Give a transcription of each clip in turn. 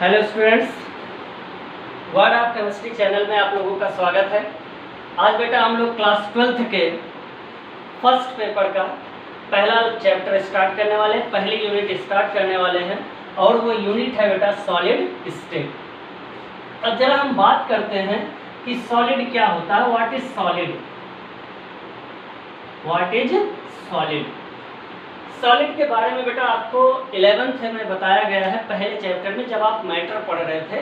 Hello students, word of chemistry channel में आप लोगों का स्वागत है। आज बेटा हम लोग क्लास 12th के फर्स्ट पेपर का पहला चैप्टर स्टार्ट करने वाले हैं, पहली यूनिट स्टार्ट करने वाले हैं और वो यूनिट है बेटा सॉलिड स्टेट। अब जरा हम बात करते हैं कि सॉलिड क्या होता है। What is solid? What is solid? Solid के बारे में बेटा आपको 11th में बताया गया है, पहले चैप्टर में जब आप मैटर पढ़ रहे थे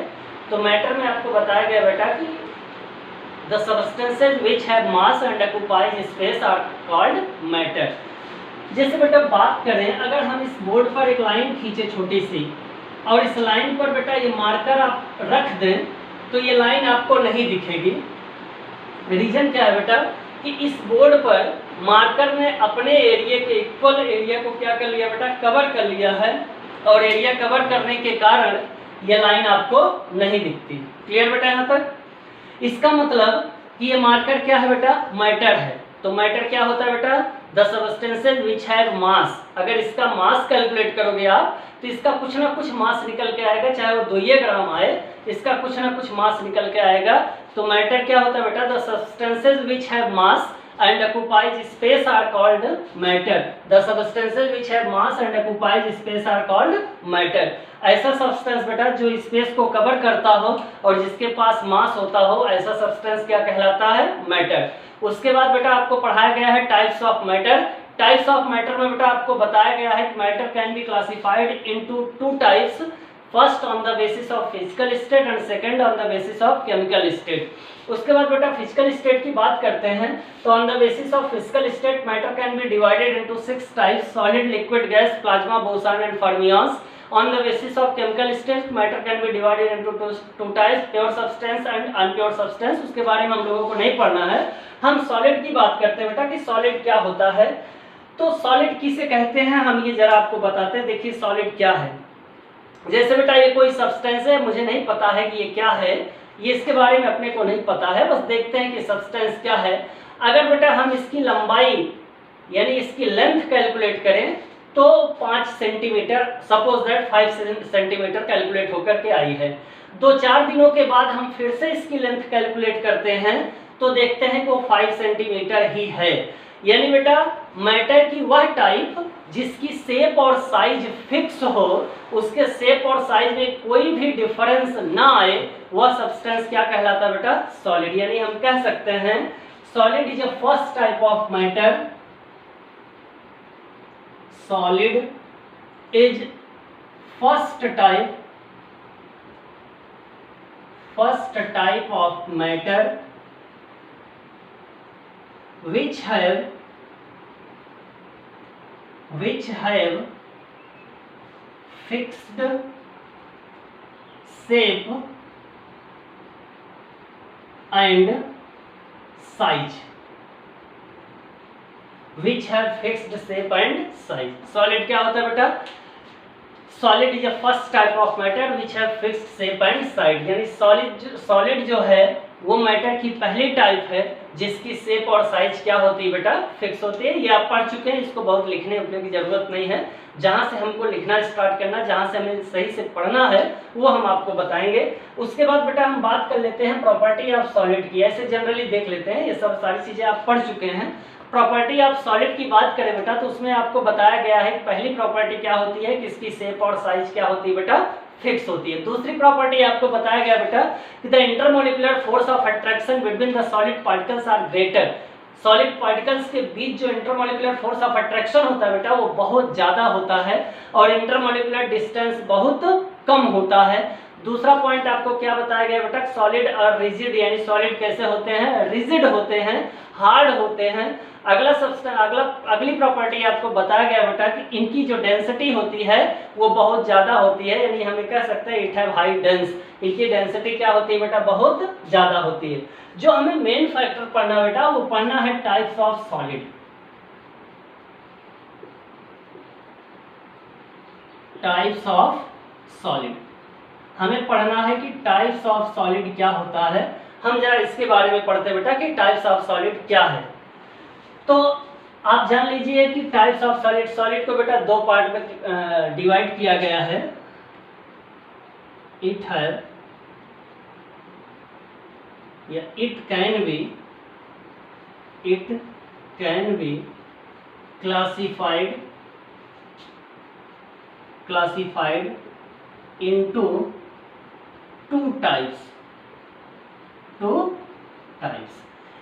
तो मैटर में आपको बताया गया बेटा कि the substances which have mass and occupies space are called matter. जैसे बेटा बात करें, अगर हम इस बोर्ड पर एक लाइन खींचे छोटी सी और इस लाइन पर बेटा ये मार्कर आप रख दें तो ये लाइन आपको नहीं दिखेगी। रीजन क्या है बेटा कि इस बोर्ड पर मार्कर ने अपने एरिया के इक्वल एरिया को क्या कर लिया बेटा, कवर कर लिया है, और एरिया कवर करने के कारण ये लाइन आपको नहीं दिखती। क्लियर बेटा यहाँ तक? इसका मतलब कि ये मार्कर क्या है बेटा, मैटर है। तो मैटर क्या होता है बेटा, द सब्सटेंसेज विच हैव मास। अगर इसका मास कैलकुलेट करोगे आप तो इसका कुछ ना कुछ मास निकल के आएगा, चाहे वो 2 ग्राम आए, इसका कुछ ना कुछ मास निकल के आएगा। तो मैटर क्या होता है बेटा, the substances which have mass and occupies space are called matter. The substances which have mass and occupies space are called matter. ऐसा सब्सटेंस बेटा जो स्पेस को कवर करता हो और जिसके पास मास होता हो, ऐसा सब्सटेंस क्या कहलाता है, मैटर। उसके बाद बेटा आपको पढ़ाया गया है types of matter. Types of matter में बेटा आपको बताया गया है कि matter can be classified into 2 types. First on the basis of physical state and second on the basis of chemical state. उसके बाद बेटा फिजिकल स्टेट की बात करते हैं तो on the basis of physical state matter can be divided into 6 types: solid, liquid, gas, plasma, boson and fermions. On the basis of chemical state matter can be divided into 2 types: pure substance and unpure substance. उसके बारे में हम लोगों को नहीं पढ़ना है। हम सॉलिड की बात करते हैं बेटा कि सॉलिड क्या होता है। तो सॉलिड किसे कहते हैं हम ये जरा आपको बताते हैं। देखिए सॉलिड क्या है। जैसे बेटा ये कोई सब्सटेंस है, मुझे नहीं पता है कि ये क्या है, ये इसके बारे में अपने को नहीं पता है, बस देखते हैं कि सब्सटेंस क्या है। अगर बेटा हम इसकी लंबाई यानी इसकी लेंथ कैलकुलेट करें तो 5 centimetre, suppose that 5 centimetre calculate होकर के आई है। 2-4 दिनों के बाद हम फिर से इसकी लेंथ कैलकुलेट करते हैं तो देखते हैं कि वो 5 सेंटीमीटर ही है। यानी बेटा मैटर की वह टाइप जिसकी शेप और साइज फिक्स हो, उसके शेप और साइज में कोई भी डिफरेंस ना आए, वह सब्सटेंस क्या कहलाता है बेटा, सॉलिड। यानी हम कह सकते हैं solid is a first type of matter. Solid is first type of matter which have fixed shape and size. Which have fixed shape and size. Solid क्या होता है बेटा, solid is a first type of matter which have fixed shape and size. यानी solid जो है वो matter की पहली टाइप है जिसकी शेप और साइज क्या होती है बेटा, फिक्स होती है। ये आप पढ़ चुके हैं, इसको बहुत लिखने उठने की जरूरत नहीं है। जहाँ से हमको लिखना स्टार्ट करना, जहाँ से हमें सही से पढ़ना है वो हम आपको बताएंगे। उसके बाद बेटा हम बात कर लेते हैं प्रॉपर्टी ऑफ सॉलिड की। ऐसे जनरली देख लेते हैं, ये सब सारी चीजें आप पढ़ चुके हैं। प्रॉपर्टी ऑफ सॉलिड की बात करें बेटा तो उसमें आपको बताया गया है पहली प्रॉपर्टी क्या होती है कि इसकी शेप और साइज क्या होती है बेटा, फिक्स होती है। दूसरी प्रॉपर्टी आपको बताया गया बेटा कि the intermolecular force of attraction between the solid particles are greater. Solid particles के बीच जो इंटरमोलिकुलर फोर्स ऑफ अट्रैक्शन होता है बेटा वो बहुत ज्यादा होता है और इंटरमोलिकुलर डिस्टेंस बहुत कम होता है। दूसरा पॉइंट आपको क्या बताया गया बेटा, सॉलिड और रिजिड। यानी सॉलिड कैसे होते हैं, रिजिड होते हैं, हार्ड होते हैं। अगली प्रॉपर्टी आपको बताया गया बेटा कि इनकी जो डेंसिटी होती है वो बहुत ज्यादा होती है। यानी हमें कह सकते हैं इट हैव हाई डेंस। इनकी डेंसिटी क्या होती है बेटा, बहुत ज्यादा होती है। जो हमें मेन फैक्टर पढ़ना बेटा वो पढ़ना है types of solid. Types of solid हमें पढ़ना है कि टाइप्स ऑफ सॉलिड क्या होता है। हम जरा इसके बारे में पढ़ते हैं बेटा कि टाइप्स ऑफ सॉलिड क्या है। तो आप जान लीजिए कि टाइप्स ऑफ सॉलिड को बेटा 2 पार्ट में डिवाइड किया गया है। it have या it can be classified into two types.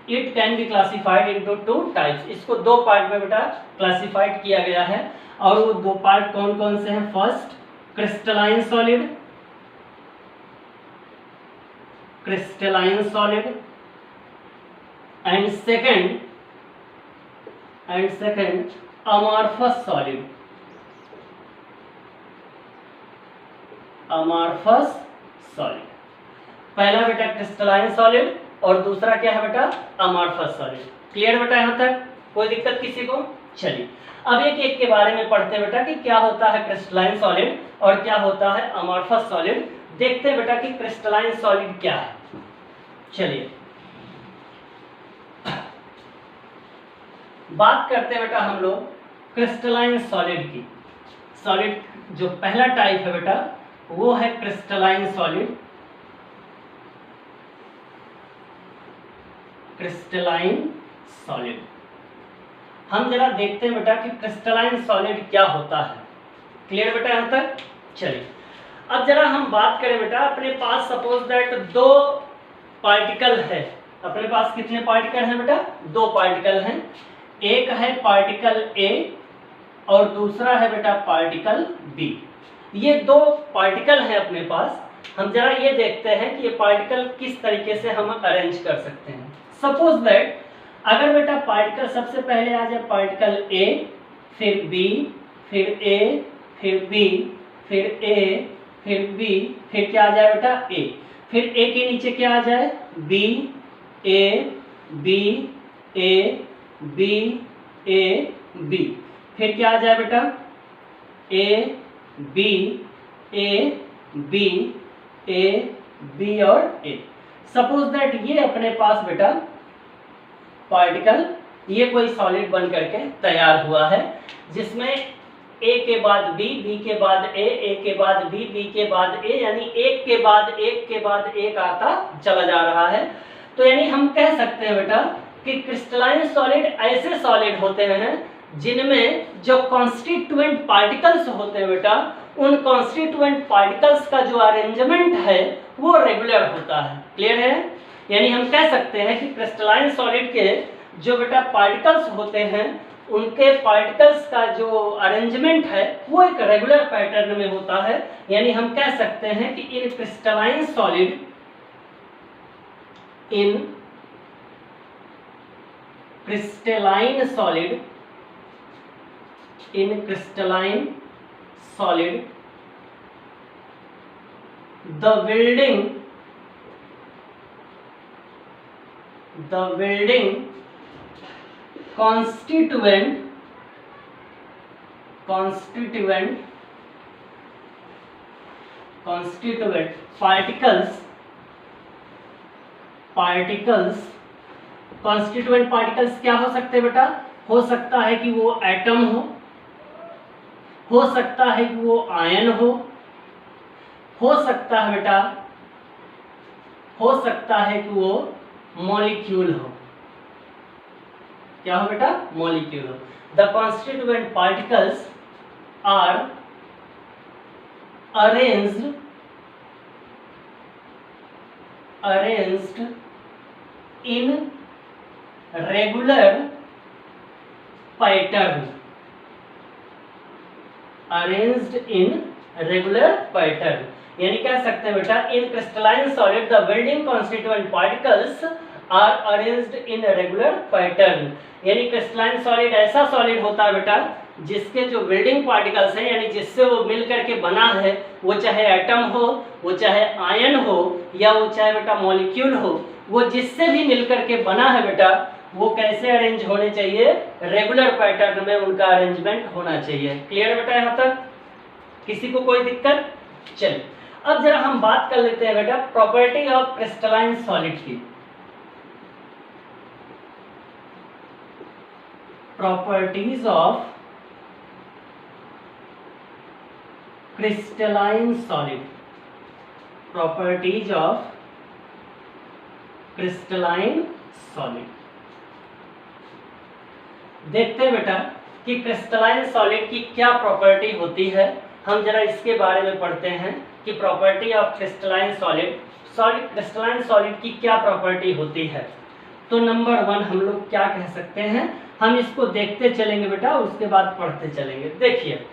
It can be classified into two types. इसको दो पार्ट में बेटा क्लासिफाइड किया गया है, और वो दो पार्ट कौन कौन से हैं? First crystalline solid and second amorphous solid. पहला बेटा क्रिस्टलाइन सॉलिड और दूसरा क्या है बेटा? Amorphous solid. क्लियर बेटा यहाँ तक? कोई दिक्कत किसी को? चलिए अब एक एक के बारे में पढ़ते हैं बेटा कि क्या होता है क्रिस्टलाइन सॉलिड और क्या होता है अमॉर्फस सॉलिड। देखते हैं बेटा कि क्रिस्टलाइन सॉलिड क्या है। चलिए बात करते हैं बेटा हम लोग क्रिस्टलाइन सॉलिड की। सॉलिड जो पहला टाइप है बेटा वो है क्रिस्टलाइन सॉलिड। हम जरा देखते हैं बेटा कि क्रिस्टलाइन सॉलिड क्या होता है। क्लियर बेटा यहाँ तक? चलिए अब जरा हम बात करें बेटा, अपने पास सपोज दैट दो पार्टिकल है। अपने पास कितने पार्टिकल हैं बेटा? दो पार्टिकल हैं। एक है पार्टिकल ए और दूसरा है बेटा पार्टिकल बी। ये दो पार्टिकल हैं अपने पास। हम जरा ये देखते हैं कि ये पार्टिकल किस तरीके से हम अरेंज कर सकते हैं। सपोज दैट अगर बेटा पार्टिकल सबसे पहले आ जाए पार्टिकल ए, फिर बी, फिर ए, फिर बी, फिर ए, फिर बी, फिर क्या आ जाए बेटा? ए। फिर ए के नीचे क्या आ जाए? B, A, B, A, B, A, B. फिर क्या आ जाए बेटा? ए, B, A, B, A, B और ए। सपोज दैट ये अपने पास बेटा पार्टिकल ये कोई सॉलिड बन करके तैयार हुआ है, जिसमें ए के बाद बी, बी के बाद ए के बाद बी, बी के बाद ए, यानी एक के बाद एक आता चला जा रहा है। तो यानी हम कह सकते हैं बेटा कि क्रिस्टलाइन सॉलिड ऐसे सॉलिड होते हैं जिनमें जो कॉन्स्टिट्यूएंट पार्टिकल्स होते हैं बेटा, उन कॉन्स्टिट्यूएंट पार्टिकल्स का जो अरेंजमेंट है वो रेगुलर होता है। क्लियर है? यानी हम कह सकते हैं कि क्रिस्टलाइन सॉलिड के जो बेटा पार्टिकल्स होते हैं, उनके पार्टिकल्स का जो अरेंजमेंट है वो एक रेगुलर पैटर्न में होता है। यानी हम कह सकते हैं कि in crystalline solid the building constituent constituent particles क्या हो सकते हैं बेटा? हो सकता है कि वो एटम हो सकता है कि वो आयन हो सकता है बेटा, हो सकता है कि वो मॉलिक्यूल हो। क्या हो बेटा? मॉलिक्यूल हो। The constituent particles are arranged in regular pattern, यानी कह सकते हैं बेटा in crystalline solid the building constituent particles are arranged in regular pattern. यानी क्रिस्टलाइन सॉलिड ऐसा सॉलिड होता है बेटा जिसके जो बिल्डिंग पार्टिकल्स हैं, यानी जिससे वो मिल करके बना है, वो चाहे एटम हो, वो चाहे आयन हो, या वो चाहे बेटा मॉलिक्यूल हो, वो जिससे भी मिल करके बना है बेटा, वो कैसे अरेंज होने चाहिए? रेगुलर पैटर्न में उनका अरेंजमेंट होना चाहिए। क्लियर बेटा यहाँ तक? किसी को कोई दिक्कत? चलिए अब जरा हम बात कर लेते हैं बेटा प्रॉपर्टी ऑफ क्रिस्टलाइन सॉलिड की। Properties of crystalline solid. Properties of crystalline solid. देखते हैं बेटा कि क्रिस्टलाइन सॉलिड की क्या प्रॉपर्टी होती है। हम जरा इसके बारे में पढ़ते हैं कि property of crystalline solid, crystalline solid की क्या प्रॉपर्टी होती है। तो नंबर 1 हम लोग क्या कह सकते हैं, हम इसको देखते चलेंगे बेटा, उसके बाद पढ़ते चलेंगे। देखिए,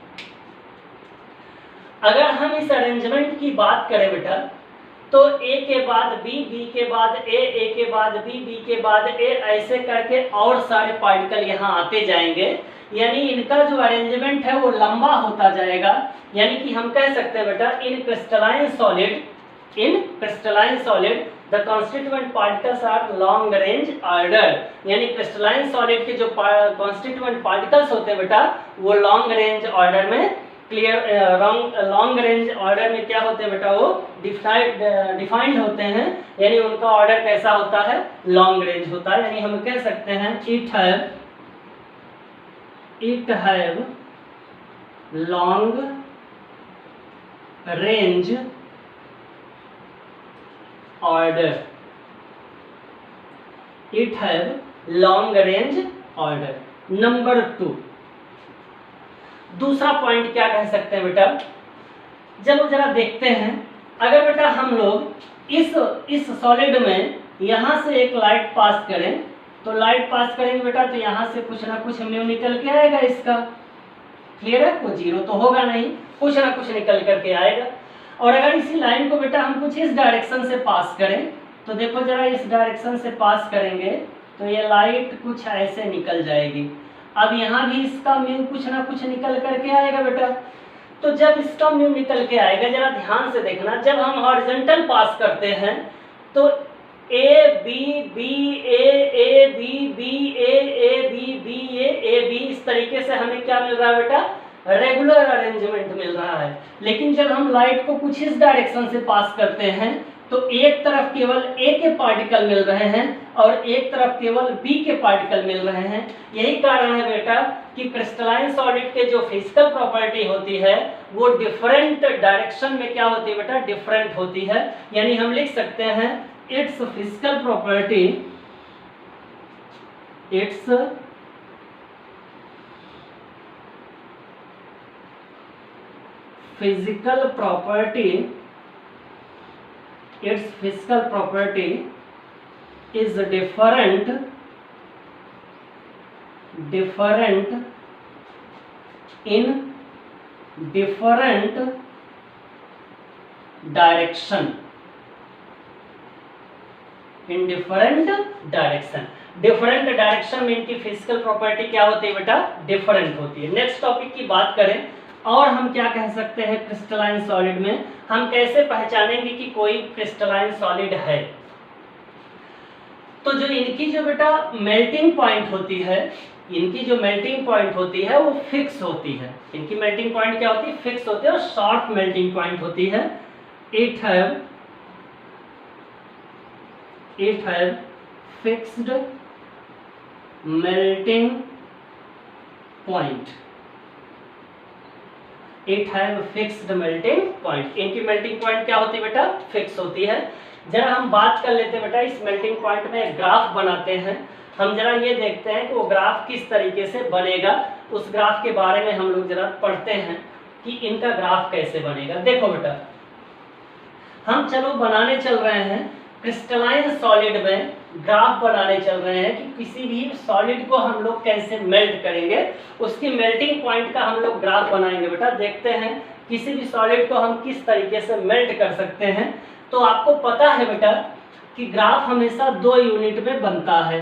अगर हम इस अरेंजमेंट की बात करें बेटा, तो A के बाद B, B के बाद A के बाद B, B के बाद A, ऐसे करके और सारे पार्टिकल यहाँ आते जाएंगे, यानी इनका जो अरेंजमेंट है वो लंबा होता जाएगा। यानी कि हम कह सकते हैं बेटा, in crystalline solid the constituent particles are long range order. यानी क्रिस्टलाइन सॉलिड के जो कॉन्स्टिट्यूएंट पार्टिकल्स होते हैं बेटा, वो लॉन्ग रेंज ऑर्डर में लॉन्ग रेंज ऑर्डर में क्या होते हैं बेटा, वो डिफाइंड होते हैं। यानी उनका ऑर्डर कैसा होता है, लॉन्ग रेंज होता है। यानी हम कह सकते हैं it have long range order, it have long range order. Number 2, दूसरा पॉइंट क्या कह सकते हैं बेटा, जब जरा देखते हैं, अगर बेटा हम लोग इस सॉलिड में यहाँ से एक लाइट पास करें, तो लाइट पास करेंगे बेटा, तो यहाँ से कुछ ना कुछ म्यू निकल के आएगा इसका। क्लियर है, कोई जीरो तो होगा नहीं, कुछ ना कुछ निकल करके आएगा। और अगर इसी लाइन को बेटा हम कुछ इस डायरेक्शन से पास करें, तो देखो जरा, इस डायरेक्शन से पास करेंगे तो ये लाइट कुछ ऐसे निकल जाएगी। अब यहाँ भी इसका म्यू कुछ ना कुछ निकल करके आएगा बेटा। तो जब इसका म्यू निकल के आएगा, जरा ध्यान से देखना, जब हम हॉरिजॉन्टल पास करते हैं तो A B B A B B A B B A B, इस तरीके से हमें क्या मिल रहा है बेटा, रेगुलर अरेंजमेंट मिल रहा है। लेकिन जब हम लाइट को कुछ इस डायरेक्शन से पास करते हैं तो एक तरफ केवल ए के पार्टिकल मिल रहे हैं और एक तरफ केवल बी के पार्टिकल मिल रहे हैं। यही कारण है बेटा कि क्रिस्टलाइन सॉलिड के जो फिजिकल प्रॉपर्टी होती है वो डिफरेंट डायरेक्शन में क्या होती है बेटा, डिफरेंट होती है। यानी हम लिख सकते हैं it's physical property, it's physical property, its physical property is different in different direction, in different direction। Different direction में इनकी फिजिकल प्रॉपर्टी क्या होती है बेटा, डिफरेंट होती है। नेक्स्ट टॉपिक की बात करें, और हम क्या कह सकते हैं क्रिस्टलाइन सॉलिड में, हम कैसे पहचानेंगे कि कोई क्रिस्टलाइन सॉलिड है। तो जो इनकी जो बेटा मेल्टिंग पॉइंट होती है, इनकी जो मेल्टिंग पॉइंट होती है वो फिक्स होती है। इनकी मेल्टिंग पॉइंट क्या होती है, फिक्स होती है और शॉर्ट मेल्टिंग पॉइंट होती है। It have fixed melting point, it have fixed melting point. इनकी मेल्टिंग पॉइंट क्या होती है बेटा, फिक्स होती है। जरा हम बात कर लेते हैं बेटा, इस मेल्टिंग पॉइंट में ग्राफ बनाते हैं। हम जरा ये देखते हैं कि वो ग्राफ किस तरीके से बनेगा, उस ग्राफ के बारे में हम लोग जरा पढ़ते हैं कि इनका ग्राफ कैसे बनेगा। देखो बेटा, हम चलो बनाने चल रहे हैं क्रिस्टलाइन सॉलिड में, ग्राफ बनाने चल रहे हैं कि किसी भी सॉलिड को हम लोग कैसे मेल्ट करेंगे, उसकी मेल्टिंग पॉइंट का हम लोग ग्राफ बनाएंगे बेटा। देखते हैं किसी भी सॉलिड को हम किस तरीके से मेल्ट कर सकते हैं। तो आपको पता है बेटा कि ग्राफ हमेशा 2 यूनिट में बनता है।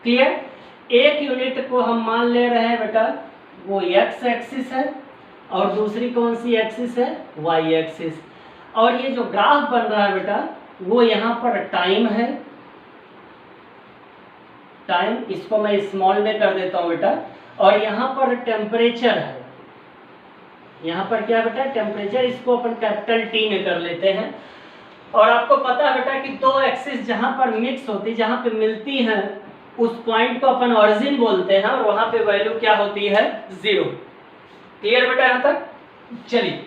क्लियर, एक यूनिट को हम मान ले रहे हैं बेटा वो एक्स एक्सिस है और दूसरी कौन सी एक्सिस है, वाई एक्सिस। और ये जो ग्राफ बन रहा है बेटा वो यहाँ पर टाइम है, टाइम इसको मैं स्मॉल में कर देता हूँ बेटा, और यहाँ पर टेम्परेचर है। यहाँ पर क्या बेटा, टेम्परेचर, इसको अपन कैपिटल टी में कर लेते हैं। और आपको पता है बेटा कि 2 एक्सिस जहाँ पर मिक्स होती, जहाँ पे मिलती हैं, उस पॉइंट को अपन ऑरिजिन बोलते हैं और वहाँ पे वैल्यू क्या होती है, 0। क्लियर बेटा यहाँ तक। चलिए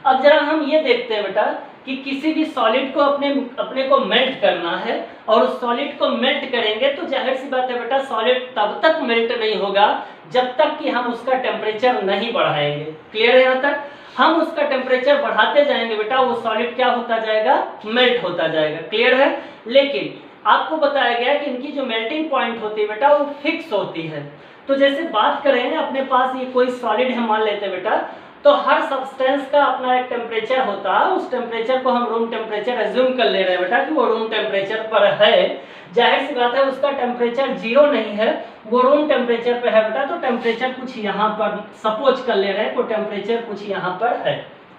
अब जरा हम ये देखते हैं बेटा कि किसी भी सॉलिड को अपने को मेल्ट करना है और उस सॉलिड को मेल्ट करेंगे तो जाहिर सी बात है बेटा सॉलिड तब तक मेल्ट नहीं होगा जब तक कि हम उसका टेम्परेचर नहीं बढ़ाएंगे। क्लियर है? यहाँ तक हम उसका टेम्परेचर बढ़ाते जाएंगे बेटा वो सॉलिड क्या होता जाएगा, मेल्ट होता जाएगा। क्लियर है? लेकिन आपको बताया गया कि इनकी जो मेल्टिंग पॉइंट होती है बेटा वो फिक्स होती है। तो जैसे बात करें अपने पास ये कोई सॉलिड है मान लेते हैं बेटा, तो हर सब्सटेंस का अपना एक टेम्परेचर होता है, उस टेम्परेचर को हम रूम टेम्परेचर एज्यूम कर ले रहे हैं बेटा कि वो रूम टेम्परेचर पर है। जाहिर सी बात है उसका टेम्परेचर 0 नहीं है, वो रूम टेम्परेचर पे है बेटा, तो टेम्परेचर कुछ यहाँ पर सपोज कर ले रहे हैं, तो टेम्परेचर कुछ यहाँ पर है।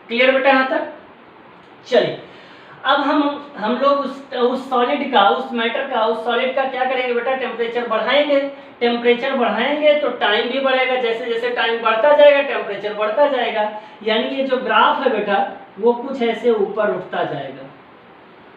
क्लियर बेटा यहाँ तक? चलिए अब हम लोग उस सॉलिड का, उस मैटर का, उस सॉलिड का क्या करेंगे बेटा, टेम्परेचर बढ़ाएंगे। टेम्परेचर बढ़ाएंगे तो टाइम भी बढ़ेगा, जैसे जैसे टाइम बढ़ता जाएगा टेम्परेचर बढ़ता जाएगा, यानी ये जो ग्राफ है बेटा वो कुछ ऐसे ऊपर उठता जाएगा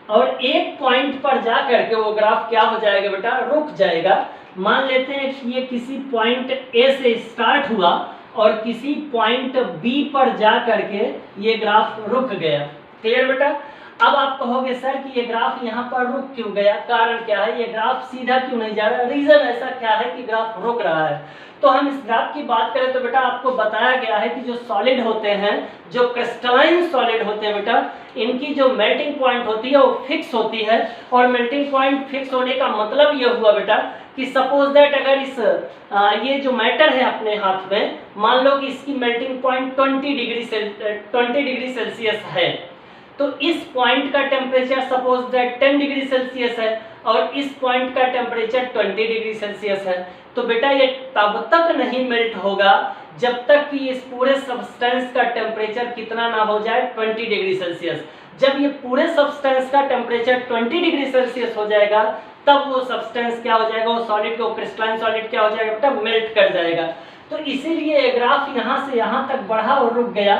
और एक पॉइंट पर जा करके वो ग्राफ क्या हो जाएगा बेटा, रुक जाएगा। मान लेते हैं कि ये किसी पॉइंट ए से स्टार्ट हुआ और किसी पॉइंट बी पर जा करके ये ग्राफ रुक गया। क्लियर बेटा? अब आप कहोगे सर कि ये ग्राफ यहाँ पर रुक क्यों गया, कारण क्या है, ये ग्राफ सीधा क्यों नहीं जा रहा, रीजन ऐसा क्या है कि ग्राफ रुक रहा है। तो हम इस ग्राफ की बात करें तो बेटा आपको बताया गया है कि जो सॉलिड होते हैं, जो क्रिस्टलाइन सॉलिड होते हैं बेटा, इनकी जो मेल्टिंग पॉइंट होती है वो फिक्स होती है। और मेल्टिंग पॉइंट फिक्स होने का मतलब ये हुआ बेटा कि सपोज दैट अगर इस ये जो मैटर है अपने हाथ में, मान लो कि इसकी मेल्टिंग पॉइंट 20 डिग्री सेल्सियस है, तो इस पॉइंट का temperature suppose that 10 degree Celsius है और इस पॉइंट का टेम्परेचर 20 डिग्री सेल्सियस है, तो बेटा ये तब तक नहीं मेल्ट होगा जब तक कि इस पूरे सब्सटेंस का टेम्परेचर कितना ना हो जाए, 20 डिग्री सेल्सियस। जब ये पूरे सब्सटेंस का टेम्परेचर 20 डिग्री सेल्सियस हो जाएगा तब वो सब्सटेंस क्या हो जाएगा, वो सॉलिड को, क्रिस्टलाइन सॉलिड क्या हो जाएगा बेटा, मेल्ट कर जाएगा। तो इसीलिए ग्राफ यहाँ से यहाँ तक बढ़ा और रुक गया।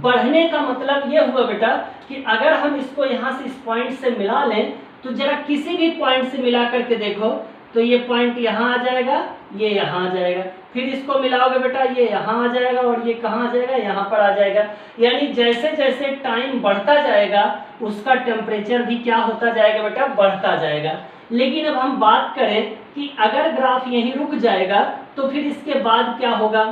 बढ़ने का मतलब ये हुआ बेटा कि अगर हम इसको यहाँ से इस पॉइंट से मिला लें तो जरा किसी भी पॉइंट से मिला करके देखो तो ये पॉइंट यहाँ आ जाएगा, ये यहाँ आ जाएगा, फिर इसको मिलाओगे बेटा ये यहाँ आ जाएगा और ये कहाँ आ जाएगा, यहाँ पर आ जाएगा। यानी जैसे जैसे टाइम बढ़ता जाएगा उसका टेम्परेचर भी क्या होता जाएगा बेटा, बढ़ता जाएगा। लेकिन अब हम बात करें कि अगर ग्राफ यहीं रुक जाएगा तो फिर इसके बाद क्या होगा,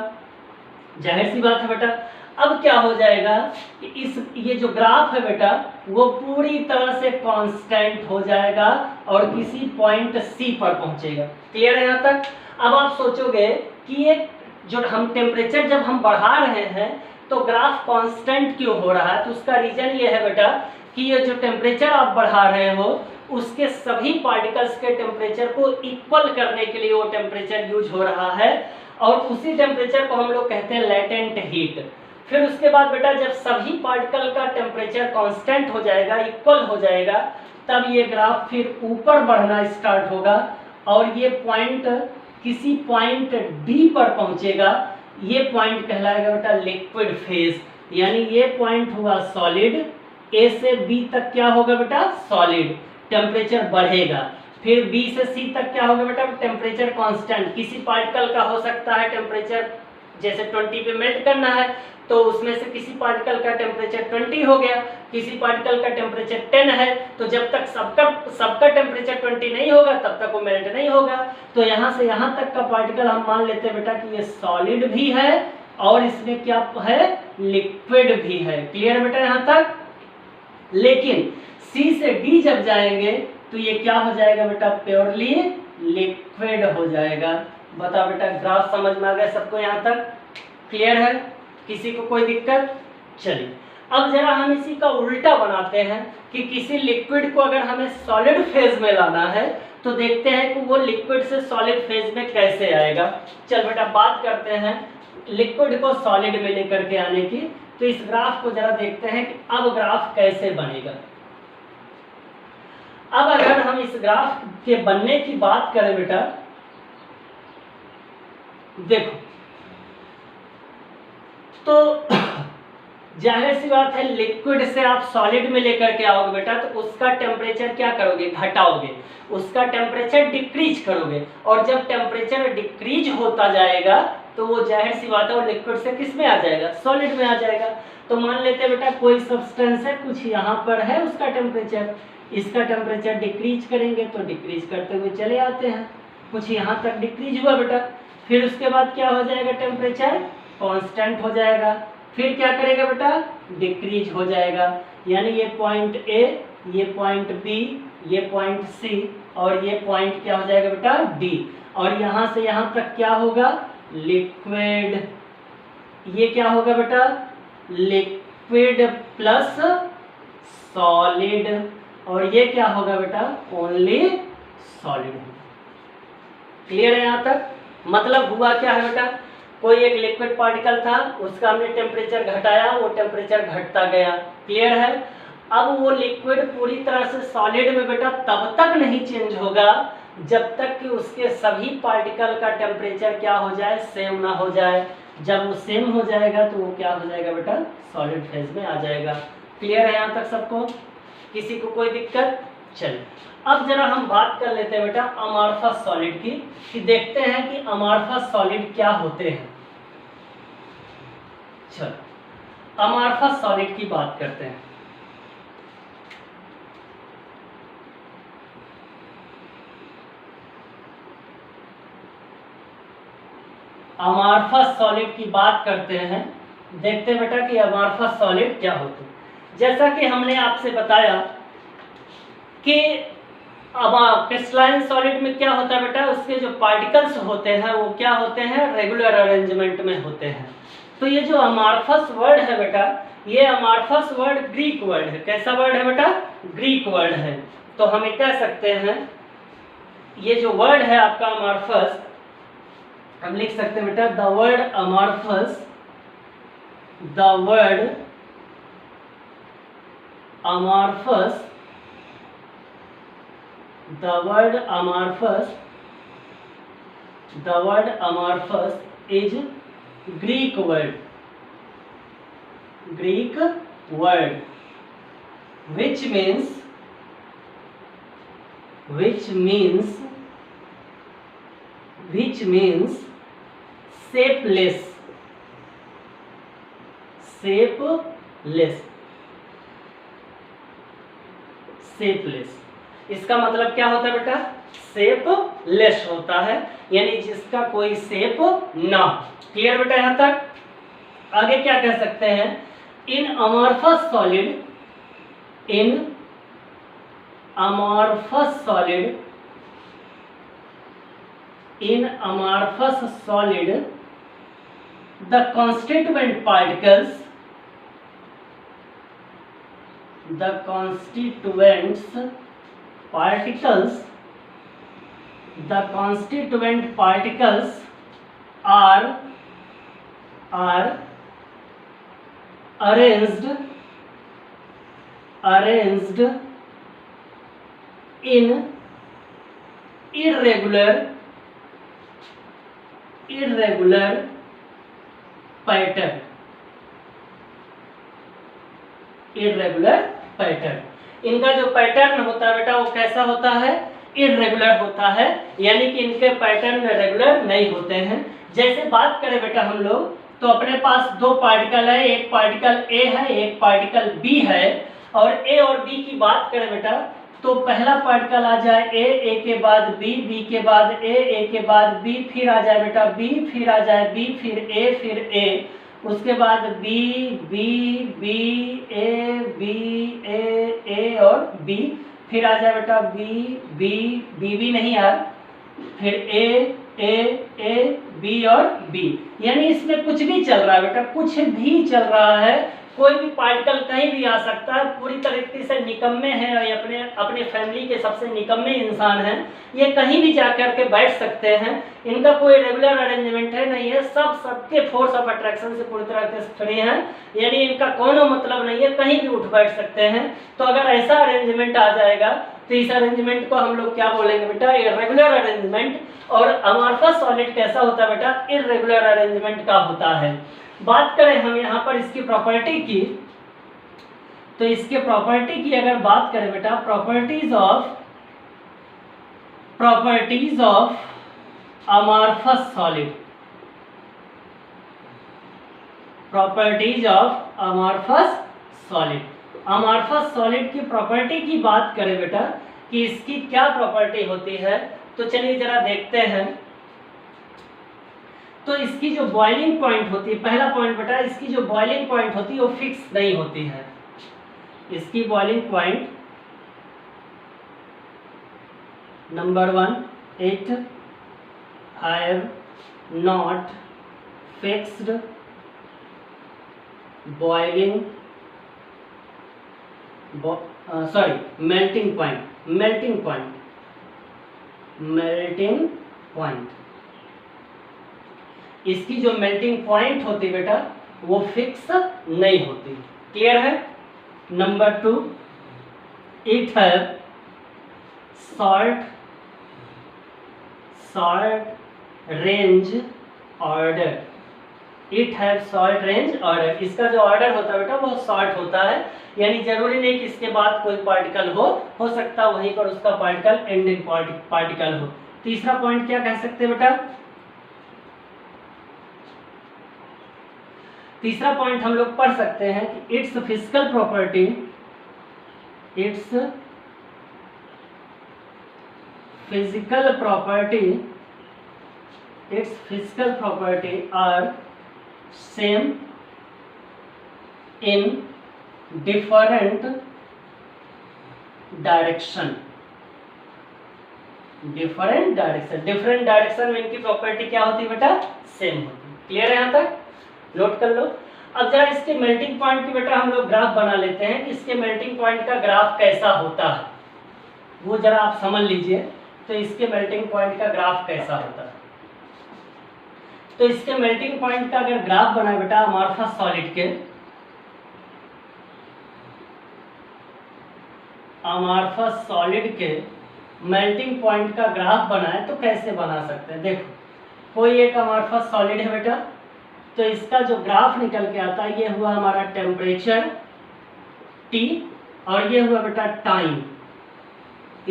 जाहिर सी बात है बेटा अब क्या हो जाएगा कि ये जो ग्राफ है बेटा वो पूरी तरह से कांस्टेंट हो जाएगा और किसी पॉइंट सी पर पहुंचेगा। क्लियर है यहाँ तक? अब आप सोचोगे कि ये जो हम टेम्परेचर जब हम बढ़ा रहे हैं तो ग्राफ कांस्टेंट क्यों हो रहा है, तो उसका रीजन ये है बेटा कि ये जो टेम्परेचर आप बढ़ा रहे हो उसके सभी पार्टिकल्स के टेम्परेचर को इक्वल करने के लिए वो टेम्परेचर यूज हो रहा है और उसी टेम्परेचर को हम लोग कहते हैं लेटेंट हीट। फिर उसके बाद बेटा जब सभी पार्टिकल का टेम्परेचर कांस्टेंट हो जाएगा, इक्वल हो जाएगा, तब ये ग्राफ फिर ऊपर बढ़ना स्टार्ट होगा और ये पॉइंट किसी पॉइंट डी पर पहुंचेगा। ये पॉइंट कहलाएगा बेटा लिक्विड फेज, यानी ये पॉइंट हुआ सॉलिड, ए से बी तक क्या होगा बेटा, सॉलिड, टेम्परेचर बढ़ेगा। फिर बी से सी तक क्या होगा बेटा, टेम्परेचर कांस्टेंट। किसी पार्टिकल का हो सकता है टेम्परेचर जैसे 20 पे मेल्ट करना है तो उसमें से किसी पार्टिकल का टेम्परेचर 20 हो गया, किसी पार्टिकल का टेम्परेचर 10 है, तो जब तक सबका टेम्परेचर 20 नहीं होगा तब तक वो मेल्ट नहीं होगा। तो यहाँ से यहाँ तक का पार्टिकल हम मान लेते हैं बेटा कि ये सॉलिड भी है और इसमें क्या है, लिक्विड भी है। क्लियर बेटा यहाँ तक? लेकिन सी से डी जब जाएंगे तो ये क्या हो जाएगा बेटा, प्योरली लिक्विड हो जाएगा। बता बेटा ग्राफ समझ में आ गया सबको यहाँ तक? क्लियर है? किसी को कोई दिक्कत? चलिए अब जरा हम इसी का उल्टा बनाते हैं कि किसी लिक्विड को अगर हमें सॉलिड फेज में लाना है तो देखते हैं कि वो लिक्विड से सॉलिड फेज में कैसे आएगा। चल बेटा बात करते हैं लिक्विड को सॉलिड में लेकर के आने की। तो इस ग्राफ को जरा देखते हैं कि अब ग्राफ कैसे बनेगा। अब अगर हम इस ग्राफ के बनने की बात करें बेटा, देखो तो जाहिर सी बात है लिक्विड से आप सॉलिड में लेकर के आओगे बेटा तो उसका टेम्परेचर क्या करोगे, घटाओगे, उसका टेम्परेचर डिक्रीज करोगे। और जब टेम्परेचर डिक्रीज होता जाएगा तो वो जाहिर सी बात है वो लिक्विड से किस में आ जाएगा, सॉलिड में आ जाएगा। तो मान लेते हैं बेटा कोई सब्सटेंस है, कुछ यहाँ पर है उसका टेम्परेचर, इसका टेम्परेचर डिक्रीज करेंगे तो डिक्रीज करते हुए चले आते हैं, कुछ यहाँ तक डिक्रीज हुआ बेटा, फिर उसके बाद क्या हो जाएगा, टेम्परेचर कांस्टेंट हो जाएगा, फिर क्या करेगा बेटा, डिक्रीज हो जाएगा। यानी ये पॉइंट ए, ये पॉइंट बी, ये पॉइंट सी और ये पॉइंट क्या हो जाएगा बेटा, डी। और यहाँ से यहाँ तक क्या होगा, लिक्विड। ये क्या होगा बेटा, लिक्विड प्लस सॉलिड। और ये क्या होगा बेटा, ओनली सॉलिड। क्लियर है यहाँ तक? मतलब हुआ क्या है बेटा, कोई एक लिक्विड पार्टिकल था, उसका हमने टेम्परेचर घटाया, वो टेम्परेचर घटता गया। क्लियर है? अब वो लिक्विड पूरी तरह से सॉलिड में बेटा तब तक नहीं चेंज होगा जब तक कि उसके सभी पार्टिकल का टेम्परेचर क्या हो जाए, सेम ना हो जाए। जब वो सेम हो जाएगा तो वो क्या हो जाएगा बेटा, सॉलिड फेज में आ जाएगा। क्लियर है यहाँ तक सबको? किसी को कोई दिक्कत? चलिए अब जरा हम बात कर लेते हैं बेटा अमॉर्फस सॉलिड की, कि देखते हैं कि अमॉर्फस सॉलिड क्या होते हैं। चलो अमॉर्फस सॉलिड की बात करते हैं। अमॉर्फस सॉलिड की बात करते हैं, देखते हैं बेटा कि अमॉर्फस सॉलिड क्या होते हैं। जैसा कि हमने आपसे बताया कि अब क्रिस्टलाइन सॉलिड में क्या होता है बेटा, उसके जो पार्टिकल्स होते हैं वो क्या होते हैं, रेगुलर अरेंजमेंट में होते हैं। तो ये जो अमॉर्फस वर्ड है बेटा, ये अमॉर्फस वर्ड ग्रीक वर्ड है। कैसा वर्ड है बेटा, ग्रीक वर्ड है। तो हम कह सकते हैं ये जो वर्ड है आपका अमॉर्फस, हम लिख सकते हैं बेटा the word amorphous, the word amorphous, the word amorphous, the word amorphous is Greek word, Greek word, which means shapeless, shapeless, shapeless। इसका मतलब क्या होता है बेटा, शेपलेस होता है, यानी जिसका कोई शेप ना। क्लियर बेटा यहां तक? आगे क्या कह सकते हैं, in amorphous solid, in amorphous solid, in amorphous solid the constituent particles, the constituent particles are arranged in irregular pattern, इनका जो पैटर्न होता है बेटा वो कैसा होता है, इर्रेगुलर होता है, यानी कि इनके पैटर्न रेगुलर नहीं होते हैं। जैसे बात करें बेटा हम लोग, तो अपने पास दो पार्टिकल है, एक पार्टिकल ए है, एक पार्टिकल बी है। और ए और बी की बात करें बेटा, तो पहला पार्टिकल आ जाए ए के बाद बी, बी के बाद ए के बाद बी, फिर आ जाए बेटा बी, फिर आ जाए बी, फिर ए, उसके बाद बी बी बी ए और बी, फिर आ जाए बेटा बी नहीं यार, फिर ए बी और बी। यानी इसमें कुछ भी चल रहा है बेटा, कुछ भी चल रहा है, कोई भी पार्टिकल कहीं भी आ सकता है। पूरी तरीके से निकम्मे हैं, अपने फैमिली के सबसे निकम्मे इंसान हैं, ये कहीं भी जाकर के बैठ सकते हैं। इनका कोई रेगुलर अरेंजमेंट है नहीं है, सबके फोर्स ऑफ अट्रैक्शन से पूरी तरह से फ्री हैं, यानी इनका कोनो मतलब नहीं है, कहीं भी उठ बैठ सकते हैं। तो अगर ऐसा अरेंजमेंट आ जाएगा तो इस अरेंजमेंट को हम लोग क्या बोलेंगे बेटा, इर्रेगुलर अरेंजमेंट। और अमॉर्फस सॉलिड कैसा होता है बेटा, इर्रेगुलर अरेंजमेंट का होता है। बात करें हम यहाँ पर इसकी प्रॉपर्टी की, तो इसके प्रॉपर्टी की अगर बात करें बेटा, properties of amorphous solid, properties of amorphous solid. Amorphous solid की प्रॉपर्टी की बात करें बेटा कि इसकी क्या प्रॉपर्टी होती है, तो चलिए जरा देखते हैं। तो इसकी जो बॉइलिंग पॉइंट होती है, पहला पॉइंट बेटा, इसकी जो बॉइलिंग पॉइंट होती है वो फिक्स नहीं होती है। इसकी boiling point number 1, it have not fixed boiling melting point. इसकी जो मेल्टिंग पॉइंट होती बेटा वो फिक्स नहीं होती। क्लियर है। Number 2, it have short range order. It have short range order. इसका जो ऑर्डर होता है बेटा वो शॉर्ट होता है, यानी जरूरी नहीं कि इसके बाद कोई पार्टिकल हो सकता वहीं पर उसका पार्टिकल एंडिंग पार्टिकल हो। तीसरा पॉइंट क्या कह सकते हैं बेटा, तीसरा पॉइंट हम लोग पढ़ सकते हैं कि its physical property are same in different direction में इनकी प्रॉपर्टी क्या होती है बेटा, सेम होती है। क्लियर है, यहाँ तक नोट कर लो। अब जरा इसके मेल्टिंग पॉइंट की बेटा हम लोग ग्राफ बना लेते हैं। इसके मेल्टिंग पॉइंट का ग्राफ कैसा होता है वो जरा आप समझ लीजिए। तो इसके मेल्टिंग पॉइंट का ग्राफ कैसा होता है, तो इसके मेल्टिंग पॉइंट का अगर ग्राफ बनाए बेटा अमॉर्फस सॉलिड के, अमॉर्फस सॉलिड के मेल्टिंग पॉइंट का ग्राफ बनाए तो कैसे बना सकते हैं। देखो कोई एक अमॉर्फस सॉलिड है बेटा, तो इसका जो ग्राफ निकल के आता है ये हुआ हमारा टेम्परेचर T और ये हुआ बेटा टाइम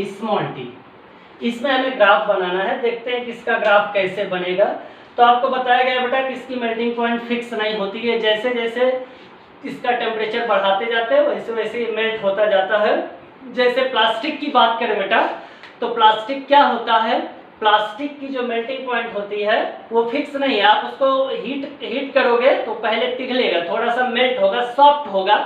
स्मॉल t। इसमें हमें ग्राफ बनाना है। देखते हैं कि इसका ग्राफ कैसे बनेगा। तो आपको बताया गया बेटा कि इसकी मेल्टिंग पॉइंट फिक्स नहीं होती है। जैसे जैसे इसका टेम्परेचर बढ़ाते जाते हैं वैसे वैसे ये मेल्ट होता जाता है। जैसे प्लास्टिक की बात करें बेटा, तो प्लास्टिक क्या होता है, प्लास्टिक की जो मेल्टिंग पॉइंट होती है वो फिक्स नहीं है। आप उसको हीट करोगे तो पहले पिघलेगा, थोड़ा सा मेल्ट होगा, सॉफ्ट होगा,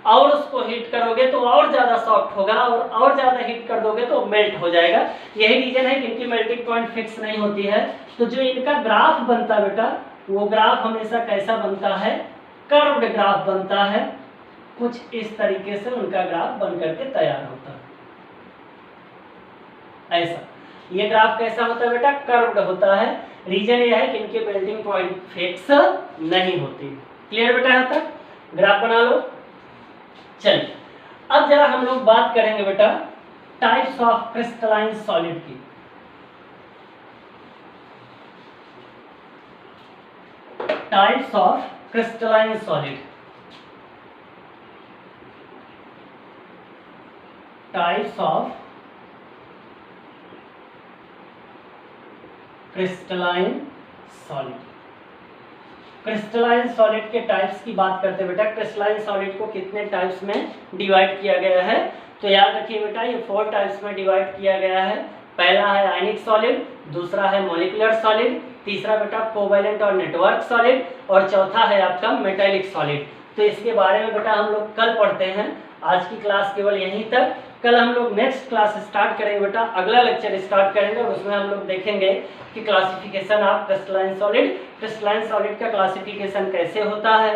और उसको हीट करोगे तो और ज़्यादा सॉफ्ट होगा, और ज़्यादा हीट कर दोगे तो मेल्ट हो जाएगा। यही रीजन है कि इनकी मेल्टिंग पॉइंट फिक्स नहीं होती है। तो जो इनका ग्राफ बनता है बेटा वो ग्राफ हमेशा कैसा बनता है, कर्व्ड ग्राफ बनता है। कुछ इस तरीके से उनका ग्राफ बन करके तैयार होता है। ऐसा ये ग्राफ कैसा होता है बेटा, कर्व्ड होता है। रीजन ये है कि इनके मेल्टिंग पॉइंट फिक्स नहीं होती। क्लियर बेटा, यहाँ तक ग्राफ बना लो। चलिए अब जरा हम लोग बात करेंगे बेटा टाइप्स ऑफ क्रिस्टलाइन सॉलिड की। Types of crystalline solid, types of crystalline solid. Crystalline solid के टाइप्स की बात करते हैं बेटा। क्रिस्टलाइन सॉलिड को कितने टाइप्स में डिवाइड किया गया है, तो याद रखिए बेटा ये 4 टाइप्स में डिवाइड किया गया है। पहला है आयनिक सॉलिड, दूसरा है मॉलिक्यूलर सॉलिड, तीसरा बेटा कोवैलेंट और नेटवर्क सॉलिड, और चौथा है आपका मेटेलिक सॉलिड। तो इसके बारे में बेटा हम लोग कल पढ़ते हैं। आज की क्लास केवल यहीं तक। कल हम लोग नेक्स्ट क्लास स्टार्ट करेंगे बेटा, अगला लेक्चर स्टार्ट करेंगे और उसमें हम लोग देखेंगे कि classification of crystalline solid. Crystalline solid का क्लासिफिकेशन कैसे होता है,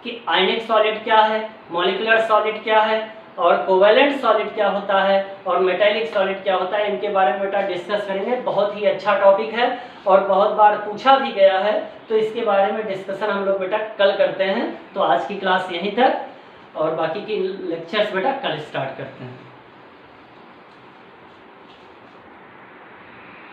कि आयनिक सॉलिड क्या है, मॉलिक्यूलर सॉलिड क्या है, और कोवैलेंट सॉलिड क्या होता है, और मेटेलिक सॉलिड क्या होता है। इनके बारे में बेटा डिस्कस करेंगे। बहुत ही अच्छा टॉपिक है और बहुत बार पूछा भी गया है, तो इसके बारे में डिस्कशन हम लोग बेटा कल करते हैं। तो आज की क्लास यहीं तक और बाकी की लेक्चर्स बेटा कल स्टार्ट करते हैं।